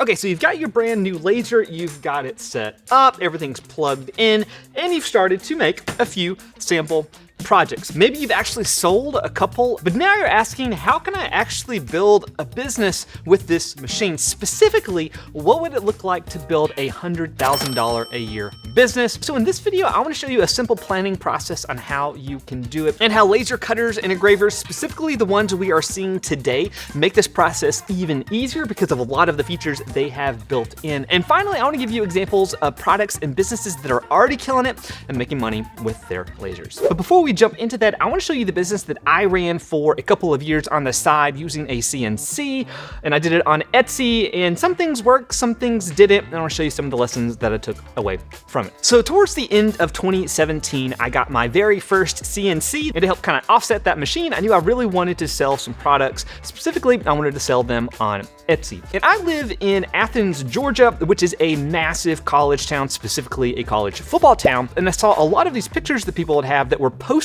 Okay, so you've got your brand new laser, you've got it set up, everything's plugged in, and you've started to make a few sample projects. Maybe you've actually sold a couple, but now you're asking, how can I actually build a business with this machine? Specifically, what would it look like to build a $100,000 a year business? So in this video, I want to show you a simple planning process on how you can do it and how laser cutters and engravers, specifically the ones we are seeing today, make this process even easier because of a lot of the features they have built in. And finally, I want to give you examples of products and businesses that are already killing it and making money with their lasers. But before we jump into that, I want to show you the business that I ran for a couple of years on the side using a CNC, and I did it on Etsy, and some things worked, some things didn't, and I want to show you some of the lessons that I took away from it. So towards the end of 2017, I got my very first CNC, and to help kind of offset that machine, I knew I really wanted to sell some products. Specifically, I wanted to sell them on Etsy. And I live in Athens, Georgia, which is a massive college town, specifically a college football town, and I saw a lot of these pictures that people would have that were posters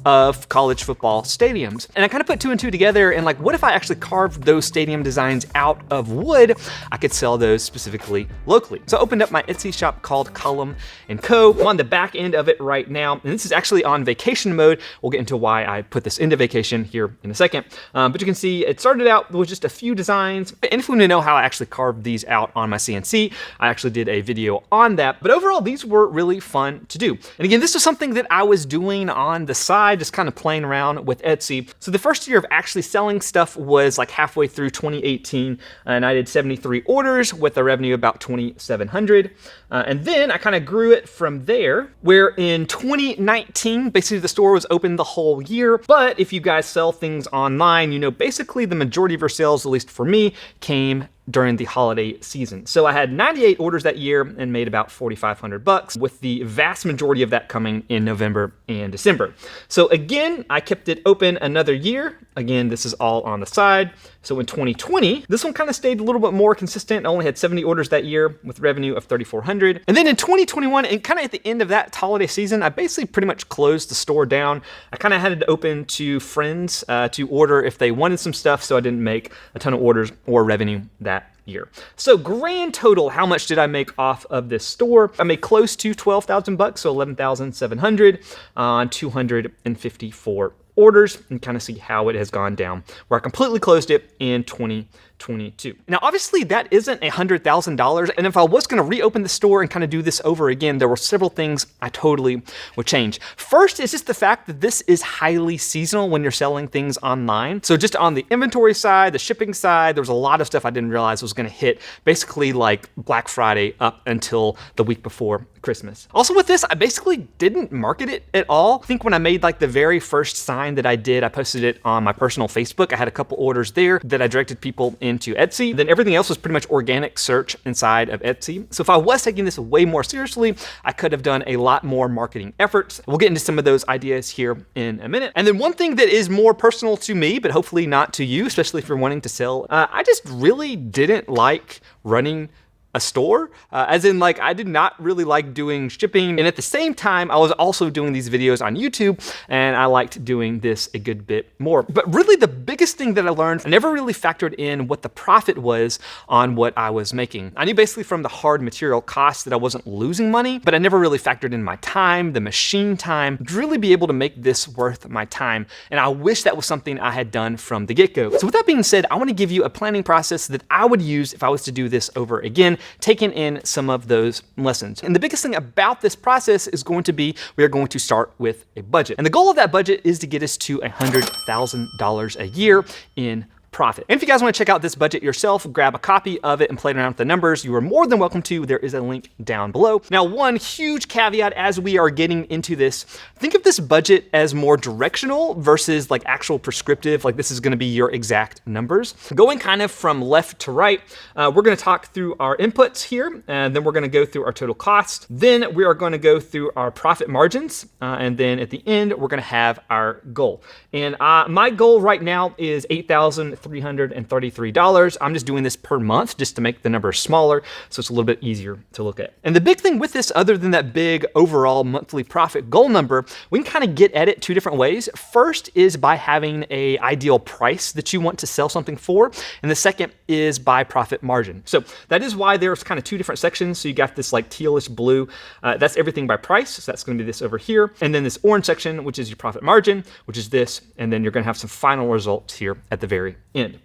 of college football stadiums. And I kind of put two and two together and like, what if I actually carved those stadium designs out of wood? I could sell those specifically locally. So I opened up my Etsy shop called Column & Co. I'm on the back end of it right now, and this is actually on vacation mode. We'll get into why I put this into vacation here in a second. But you can see it started out with just a few designs. And if you want to know how I actually carved these out on my CNC, I actually did a video on that. But overall, these were really fun to do. And again, this was something that I was doing on the side, just kind of playing around with Etsy. So the first year of actually selling stuff was like halfway through 2018, and I did 73 orders with a revenue about $2,700. And then I kind of grew it from there, where in 2019, basically the store was open the whole year. But if you guys sell things online, you know, basically the majority of your sales, at least for me, came during the holiday season. So I had 98 orders that year and made about $4,500, with the vast majority of that coming in November and December. So again, I kept it open another year. Again, this is all on the side. So in 2020, this one kind of stayed a little bit more consistent. I only had 70 orders that year with revenue of $3,400. And then in 2021, and kind of at the end of that holiday season, I basically pretty much closed the store down. I kind of had it open to friends to order if they wanted some stuff, so I didn't make a ton of orders or revenue that year. So grand total, how much did I make off of this store? I made close to $12,000, so $11,700 on 254 orders, and kind of see how it has gone down, where I completely closed it in 2022. Now, obviously that isn't $100,000. And if I was going to reopen the store and kind of do this over again, there were several things I totally would change. First is just the fact that this is highly seasonal when you're selling things online. So just on the inventory side, the shipping side, there was a lot of stuff I didn't realize was going to hit basically like Black Friday up until the week before Christmas. Also with this, I basically didn't market it at all. I think when I made like the very first sign that I did, I posted it on my personal Facebook. I had a couple orders there that I directed people into Etsy. Then everything else was pretty much organic search inside of Etsy. So if I was taking this way more seriously, I could have done a lot more marketing efforts. We'll get into some of those ideas here in a minute. And then one thing that is more personal to me, but hopefully not to you, especially if you're wanting to sell, I just really didn't like running a store, as in like I did not really like doing shipping, and at the same time I was also doing these videos on YouTube, and I liked doing this a good bit more. But really the biggest thing that I learned, I never really factored in what the profit was on what I was making. I knew basically from the hard material costs that I wasn't losing money, but I never really factored in my time, the machine time, to really be able to make this worth my time. And I wish that was something I had done from the get-go. So with that being said, I want to give you a planning process that I would use if I was to do this over again, taking in some of those lessons. And the biggest thing about this process is going to be, we are going to start with a budget. And the goal of that budget is to get us to $100,000 a year in profit. And if you guys want to check out this budget yourself, grab a copy of it and play around with the numbers, you are more than welcome to. There is a link down below. Now, one huge caveat as we are getting into this, think of this budget as more directional versus like actual prescriptive, like this is going to be your exact numbers. Going kind of from left to right, we're going to talk through our inputs here, and then we're going to go through our total cost. Then we are going to go through our profit margins, and then at the end, we're going to have our goal. And my goal right now is $8,300 $8,333. I'm just doing this per month just to make the numbers smaller, so it's a little bit easier to look at. And the big thing with this, other than that big overall monthly profit goal number, we can kind of get at it two different ways. First is by having an ideal price that you want to sell something for, and the second is by profit margin. So that is why there's kind of two different sections. So you got this like tealish blue, that's everything by price, so that's going to be this over here, and then this orange section, which is your profit margin, which is this, and then you're going to have some final results here at the very end.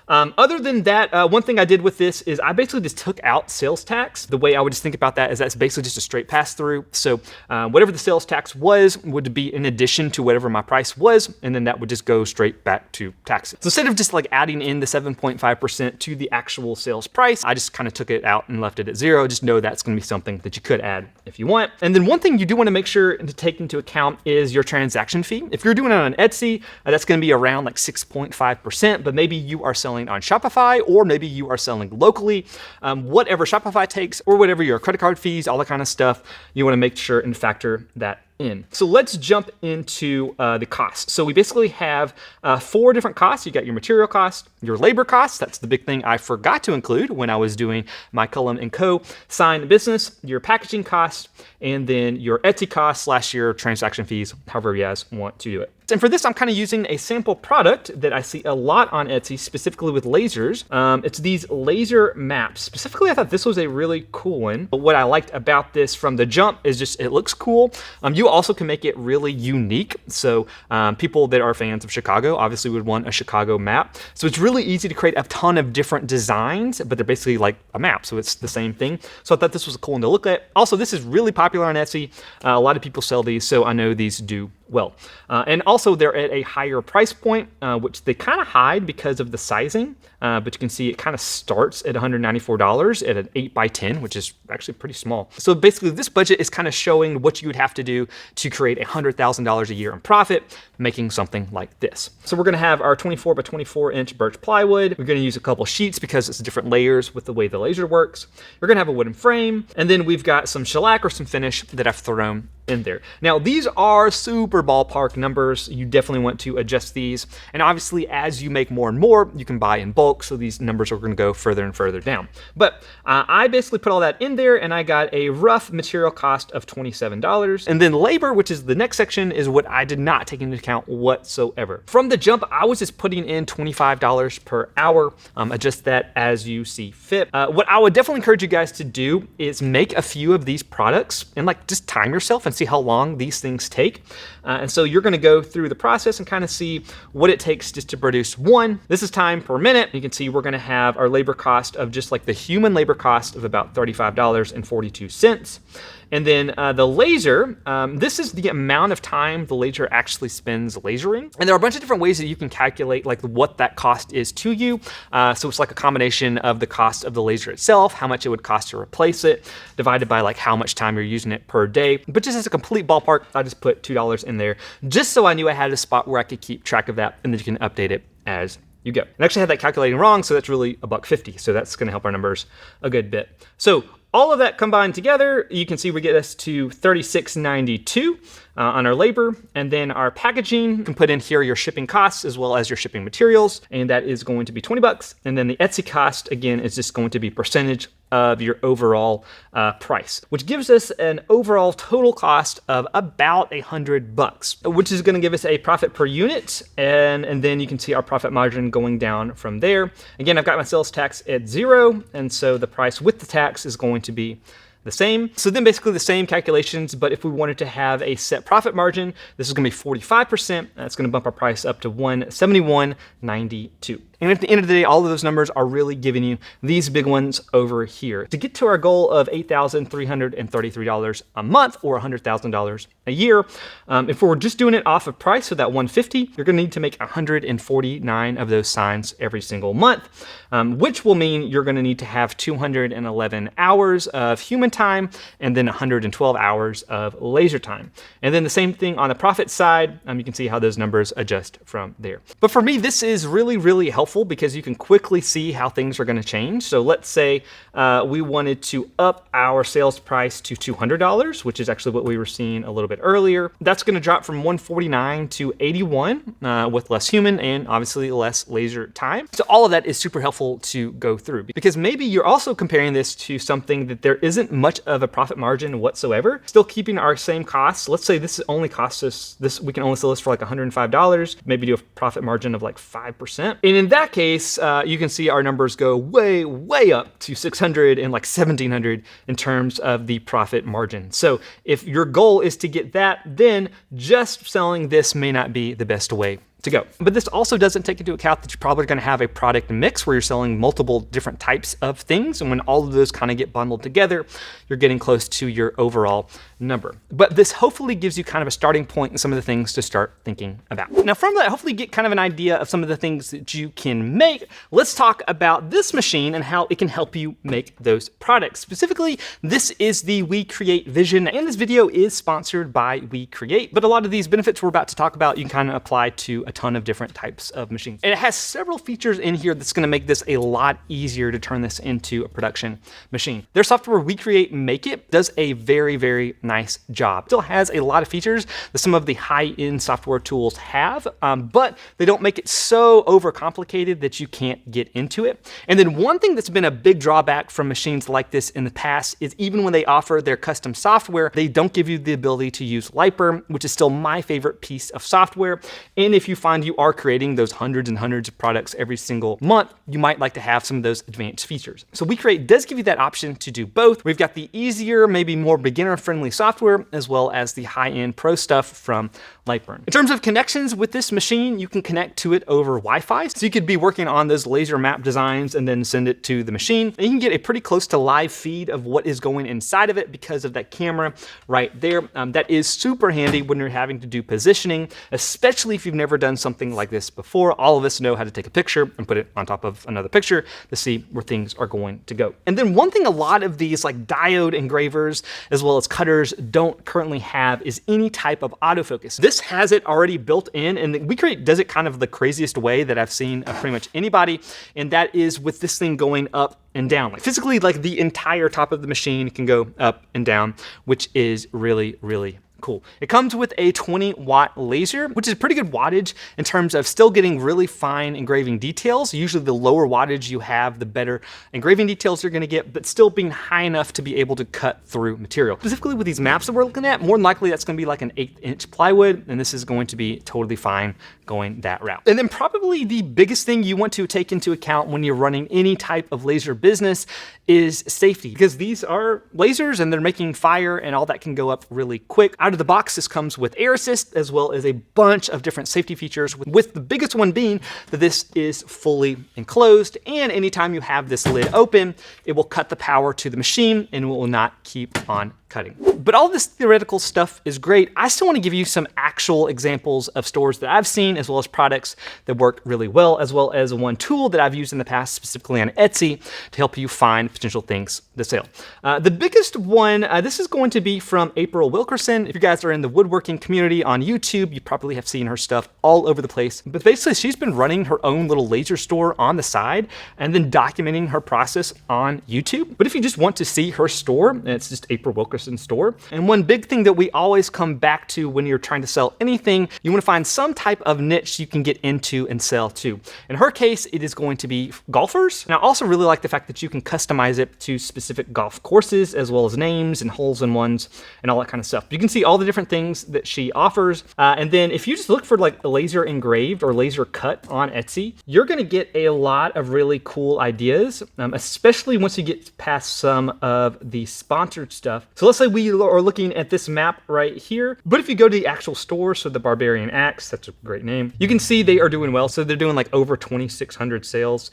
Other than that, one thing I did with this is I basically just took out sales tax. The way I would just think about that is that's basically just a straight pass through. So whatever the sales tax was would be in addition to whatever my price was, and then that would just go straight back to taxes. So instead of just like adding in the 7.5% to the actual sales price, I just kind of took it out and left it at zero. Just know that's going to be something that you could add if you want. And then one thing you do want to make sure to take into account is your transaction fee. If you're doing it on Etsy, that's going to be around like 6.5%, but maybe you are selling on Shopify, or maybe you are selling locally. Whatever Shopify takes, or whatever your credit card fees, all that kind of stuff, you want to make sure and factor that in. So let's jump into the costs. So we basically have 4 different costs. You got your material cost, your labor costs. That's the big thing I forgot to include when I was doing my Cullum & Co. sign business, your packaging cost, and then your Etsy cost / your transaction fees, however you guys want to do it. And for this, I'm kind of using a sample product that I see a lot on Etsy, specifically with lasers. It's these laser maps. Specifically, I thought this was a really cool one. But what I liked about this from the jump is just it looks cool. You also can make it really unique. So people that are fans of Chicago obviously would want a Chicago map. So it's really easy to create a ton of different designs, but they're basically like a map. So it's the same thing. So I thought this was cool one to look at. Also, this is really popular on Etsy. A lot of people sell these, so I know these do well. And also they're at a higher price point, which they kind of hide because of the sizing, but you can see it kind of starts at $194 at an 8x10, which is actually pretty small. So basically this budget is kind of showing what you would have to do to create $100,000 a year in profit, making something like this. So we're gonna have our 24 by 24 inch birch plywood. We're gonna use a couple sheets because it's different layers with the way the laser works. We're gonna have a wooden frame, and then we've got some shellac or some finish that I've thrown in there. Now these are super ballpark numbers. You definitely want to adjust these, and obviously as you make more and more, you can buy in bulk, so these numbers are going to go further and further down. But I basically put all that in there, and I got a rough material cost of $27. And then labor, which is the next section, is what I did not take into account whatsoever. From the jump, I was just putting in $25 per hour. Adjust that as you see fit. What I would definitely encourage you guys to do is make a few of these products and like just time yourself and see how long these things take. And so you're gonna go through the process and kind of see what it takes just to produce one. This is time per minute. You can see we're gonna have our labor cost of just like the human labor cost of about $35.42. And then the laser, this is the amount of time the laser actually spends lasering. And there are a bunch of different ways that you can calculate like what that cost is to you. So it's like a combination of the cost of the laser itself, how much it would cost to replace it, divided by like how much time you're using it per day. But just as a complete ballpark, I just put $2 in there, just so I knew I had a spot where I could keep track of that, and then you can update it as you go. And actually I had that calculating wrong, so that's really $1.50. So that's gonna help our numbers a good bit. So all of that combined together, you can see we get us to $36.92 on our labor, and then our packaging. You can put in here your shipping costs as well as your shipping materials, and that is going to be $20. And then the Etsy cost, again, is just going to be percentage of your overall price, which gives us an overall total cost of about $100, which is going to give us a profit per unit, and then you can see our profit margin going down from there. Again, I've got my sales tax at 0, and so the price with the tax is going to be the same. So then basically the same calculations, but if we wanted to have a set profit margin, this is gonna be 45%. That's gonna bump our price up to $171.92. And at the end of the day, all of those numbers are really giving you these big ones over here. To get to our goal of $8,333 a month or $100,000 a year, if we're just doing it off of price, so that $150, you're gonna need to make 149 of those signs every single month, which will mean you're gonna need to have 211 hours of human time and then 112 hours of laser time. And then the same thing on the profit side, you can see how those numbers adjust from there. But for me, this is really, really helpful helpful because you can quickly see how things are going to change. So let's say we wanted to up our sales price to $200, which is actually what we were seeing a little bit earlier. That's going to drop from 149 to 81 with less human and obviously less laser time. So all of that is super helpful to go through because maybe you're also comparing this to something that there isn't much of a profit margin whatsoever, still keeping our same costs. Let's say this only costs us this, we can only sell this for like $105, maybe do a profit margin of like 5%. And in that case, you can see our numbers go way up to 600 and like 1700 in terms of the profit margin. So if your goal is to get that, then just selling this may not be the best way to go. But this also doesn't take into account that you're probably going to have a product mix where you're selling multiple different types of things. And when all of those kind of get bundled together, you're getting close to your overall number. But this hopefully gives you kind of a starting point and some of the things to start thinking about. Now from that, hopefully you get kind of an idea of some of the things that you can make. Let's talk about this machine and how it can help you make those products. Specifically, this is the We Create Vision, and this video is sponsored by We Create. But a lot of these benefits we're about to talk about, you can kind of apply to a ton of different types of machines. And it has several features in here that's going to make this a lot easier to turn this into a production machine. Their software, We Create Make It, does a very nice job. Still has a lot of features that some of the high-end software tools have, but they don't make it so overcomplicated that you can't get into it. And then one thing that's been a big drawback from machines like this in the past is even when they offer their custom software, they don't give you the ability to use Lighper, which is still my favorite piece of software. And if you find you are creating those hundreds and hundreds of products every single month, you might like to have some of those advanced features. So We Create does give you that option to do both. We've got the easier, maybe more beginner-friendly software, as well as the high-end pro stuff from Lightburn. In terms of connections with this machine, you can connect to it over Wi-Fi. So you could be working on those laser map designs and then send it to the machine. And you can get a pretty close to live feed of what is going inside of it because of that camera right there. That is super handy when you're having to do positioning, especially if you've never done something like this before. All of us know how to take a picture and put it on top of another picture to see where things are going to go. And then one thing a lot of these like diode engravers as well as cutters don't currently have is any type of autofocus. This has it already built in, and We Create does it kind of the craziest way that I've seen of pretty much anybody, and that is with this thing going up and down. Like physically, like the entire top of the machine can go up and down, which is really cool. It comes with a 20-watt laser, which is pretty good wattage in terms of still getting really fine engraving details. Usually the lower wattage you have, the better engraving details you're gonna get, but still being high enough to be able to cut through material. Specifically with these maps that we're looking at, more than likely that's gonna be like an 1/8" plywood, and this is going to be totally fine going that route. And then probably the biggest thing you want to take into account when you're running any type of laser business is safety, because these are lasers and they're making fire and all that can go up really quick. Out of the box, this comes with air assist as well as a bunch of different safety features, with the biggest one being that this is fully enclosed, and anytime you have this lid open, it will cut the power to the machine and it will not keep on cutting. But all this theoretical stuff is great. I still want to give you some actual examples of stores that I've seen, as well as products that work really well, as well as one tool that I've used in the past, specifically on Etsy, to help you find potential things to sell. The biggest one, this is going to be from April Wilkerson. If you guys are in the woodworking community on YouTube, you probably have seen her stuff all over the place. But basically, she's been running her own little laser store on the side and then documenting her process on YouTube. But if you just want to see her store, it's just April Wilkerson store. And one big thing that we always come back to when you're trying to sell anything, you want to find some type of niche you can get into and sell to. In her case, it is going to be golfers. And I also really like the fact that you can customize it to specific golf courses, as well as names and holes in ones and all that kind of stuff. You can see all the different things that she offers. And then if you just look for like a laser engraved or laser cut on Etsy, you're going to get a lot of really cool ideas, especially once you get past some of the sponsored stuff. So let's say we are looking at this map right here, but if you go to the actual store, so the Barbarian Axe, that's a great name, you can see they are doing well. So they're doing like over 2,600 sales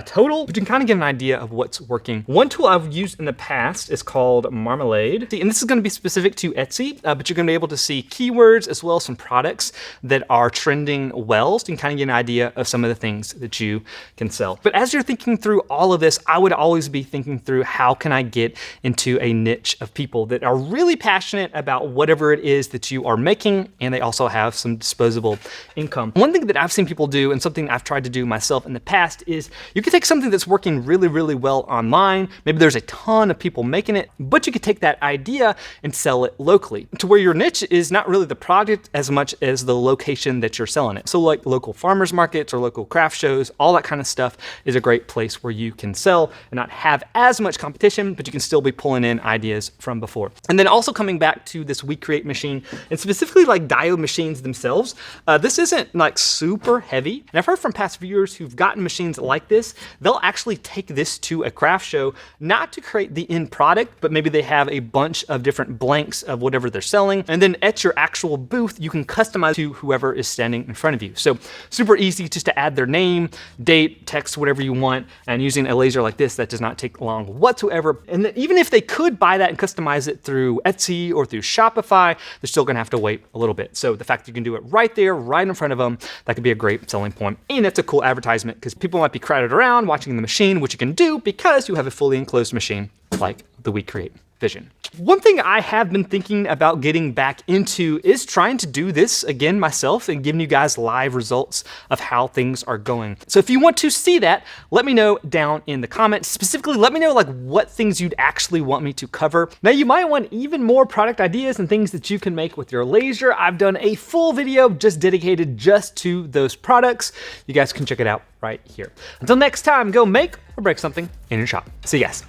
total, but you can kind of get an idea of what's working. One tool I've used in the past is called Marmalade. And this is going to be specific to Etsy, but you're going to be able to see keywords as well as some products that are trending well. So you can kind of get an idea of some of the things that you can sell. But as you're thinking through all of this, I would always be thinking through how can I get into a niche of people people that are really passionate about whatever it is that you are making, and they also have some disposable income. One thing that I've seen people do, and something I've tried to do myself in the past, is you could take something that's working really, really well online. Maybe there's a ton of people making it, but you could take that idea and sell it locally to where your niche is not really the product as much as the location that you're selling it. So like local farmers markets or local craft shows, all that kind of stuff is a great place where you can sell and not have as much competition, but you can still be pulling in ideas from before. And then also coming back to this WeCreate machine, and specifically like diode machines themselves, this isn't like super heavy. And I've heard from past viewers who've gotten machines like this, they'll actually take this to a craft show, not to create the end product, but maybe they have a bunch of different blanks of whatever they're selling. And then at your actual booth, you can customize to whoever is standing in front of you. So super easy just to add their name, date, text, whatever you want. And using a laser like this, that does not take long whatsoever. And then even if they could buy that and customize it through Etsy or through Shopify, they're still gonna have to wait a little bit. So the fact that you can do it right there, right in front of them, that could be a great selling point. And it's a cool advertisement because people might be crowded around watching the machine, which you can do because you have a fully enclosed machine like the WeCreate Vision. One thing I have been thinking about getting back into is trying to do this again myself and giving you guys live results of how things are going. So if you want to see that, let me know down in the comments. Specifically, let me know like what things you'd actually want me to cover. Now you might want even more product ideas and things that you can make with your laser. I've done a full video just dedicated just to those products. You guys can check it out right here. Until next time, go make or break something in your shop. See you guys.